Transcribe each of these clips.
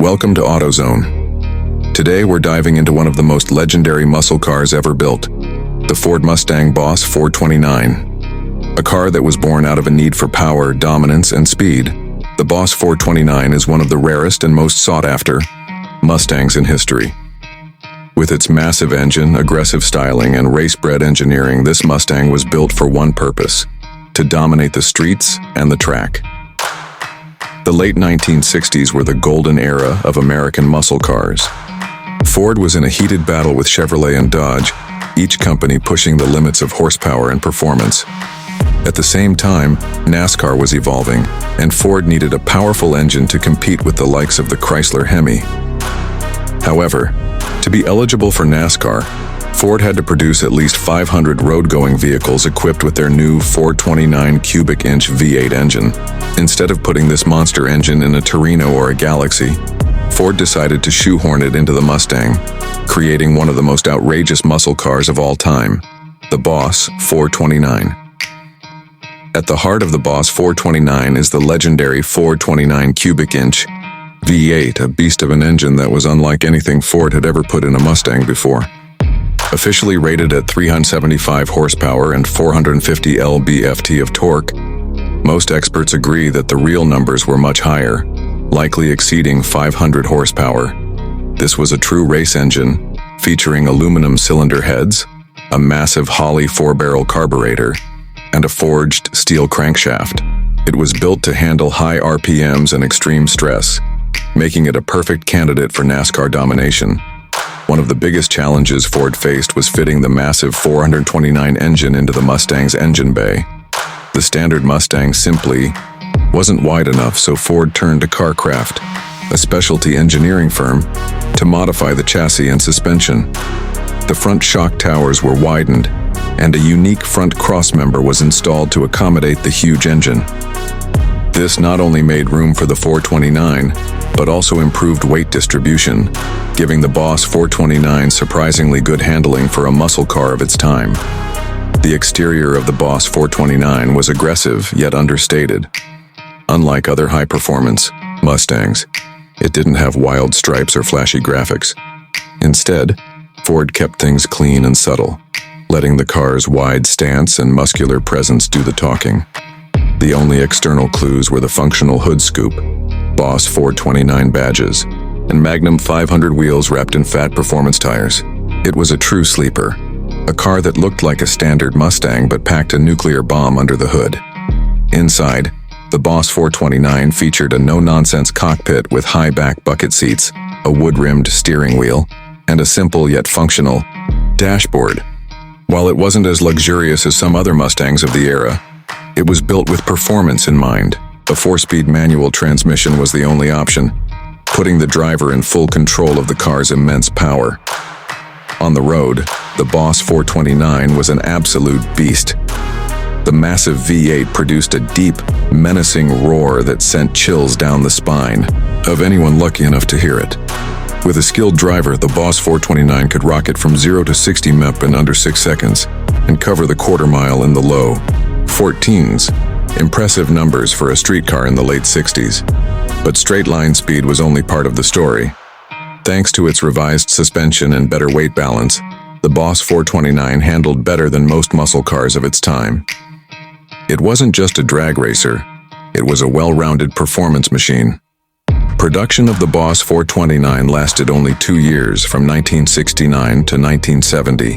Welcome to AutoZone. Today we're diving into one of the most legendary muscle cars ever built, the Ford Mustang Boss 429. A car that was born out of a need for power, dominance, and speed. The Boss 429 is one of the rarest and most sought-after Mustangs in history. With its massive engine, aggressive styling, and race-bred engineering, this Mustang was built for one purpose: to dominate the streets and the track. The late 1960s were the golden era of American muscle cars. Ford was in a heated battle with Chevrolet and Dodge, each company pushing the limits of horsepower and performance. At the same time, NASCAR was evolving, and Ford needed a powerful engine to compete with the likes of the Chrysler Hemi. However, to be eligible for NASCAR, Ford had to produce at least 500 road-going vehicles equipped with their new 429 cubic inch V8 engine. Instead of putting this monster engine in a Torino or a Galaxy, Ford decided to shoehorn it into the Mustang, creating one of the most outrageous muscle cars of all time, the Boss 429. At the heart of the Boss 429 is the legendary 429 cubic inch V8, a beast of an engine that was unlike anything Ford had ever put in a Mustang before. Officially rated at 375 horsepower and 450 lb-ft of torque, most experts agree that the real numbers were much higher, likely exceeding 500 horsepower. This was a true race engine, featuring aluminum cylinder heads, a massive Holley 4-barrel carburetor, and a forged steel crankshaft. It was built to handle high RPMs and extreme stress, making it a perfect candidate for NASCAR domination. One of the biggest challenges Ford faced was fitting the massive 429 engine into the Mustang's engine bay. The standard Mustang simply wasn't wide enough, so Ford turned to CarCraft, a specialty engineering firm, to modify the chassis and suspension. The front shock towers were widened, and a unique front crossmember was installed to accommodate the huge engine. This not only made room for the 429, but also improved weight distribution, giving the Boss 429 surprisingly good handling for a muscle car of its time. The exterior of the Boss 429 was aggressive yet understated. Unlike other high-performance Mustangs, it didn't have wild stripes or flashy graphics. Instead, Ford kept things clean and subtle, letting the car's wide stance and muscular presence do the talking. The only external clues were the functional hood scoop, Boss 429 badges, and Magnum 500 wheels wrapped in fat performance tires. It was a true sleeper, a car that looked like a standard Mustang but packed a nuclear bomb under the hood. Inside, the Boss 429 featured a no-nonsense cockpit with high-back bucket seats, a wood-rimmed steering wheel, and a simple yet functional dashboard. While it wasn't as luxurious as some other Mustangs of the era, it was built with performance in mind. A 4-speed manual transmission was the only option, putting the driver in full control of the car's immense power. On the road, the Boss 429 was an absolute beast. The massive V8 produced a deep, menacing roar that sent chills down the spine of anyone lucky enough to hear it. With a skilled driver, the Boss 429 could rocket from 0 to 60 mph in under 6 seconds and cover the quarter mile in the low 14s. Impressive numbers for a street car in the late 60s. But straight-line speed was only part of the story. Thanks to its revised suspension and better weight balance, the Boss 429 handled better than most muscle cars of its time. It wasn't just a drag racer, it was a well-rounded performance machine. Production of the Boss 429 lasted only 2 years, from 1969 to 1970.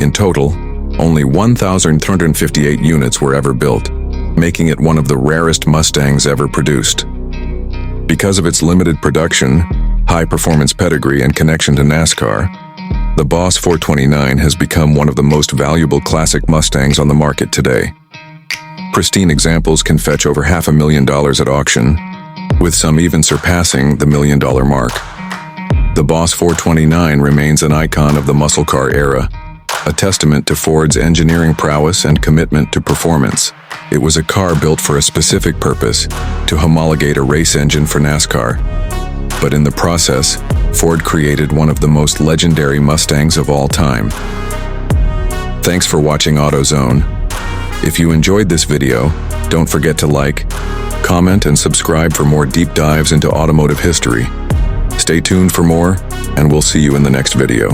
In total, only 1,358 units were ever built, making it one of the rarest Mustangs ever produced. Because of its limited production, high-performance pedigree, and connection to NASCAR, the Boss 429 has become one of the most valuable classic Mustangs on the market today. Pristine examples can fetch over $500,000 at auction, with some even surpassing the $1 million mark. The Boss 429 remains an icon of the muscle car era, a testament to Ford's engineering prowess and commitment to performance. It was a car built for a specific purpose, to homologate a race engine for NASCAR. But in the process, Ford created one of the most legendary Mustangs of all time. Thanks for watching AutoZone. If you enjoyed this video, don't forget to like, comment, and subscribe for more deep dives into automotive history. Stay tuned for more, and we'll see you in the next video.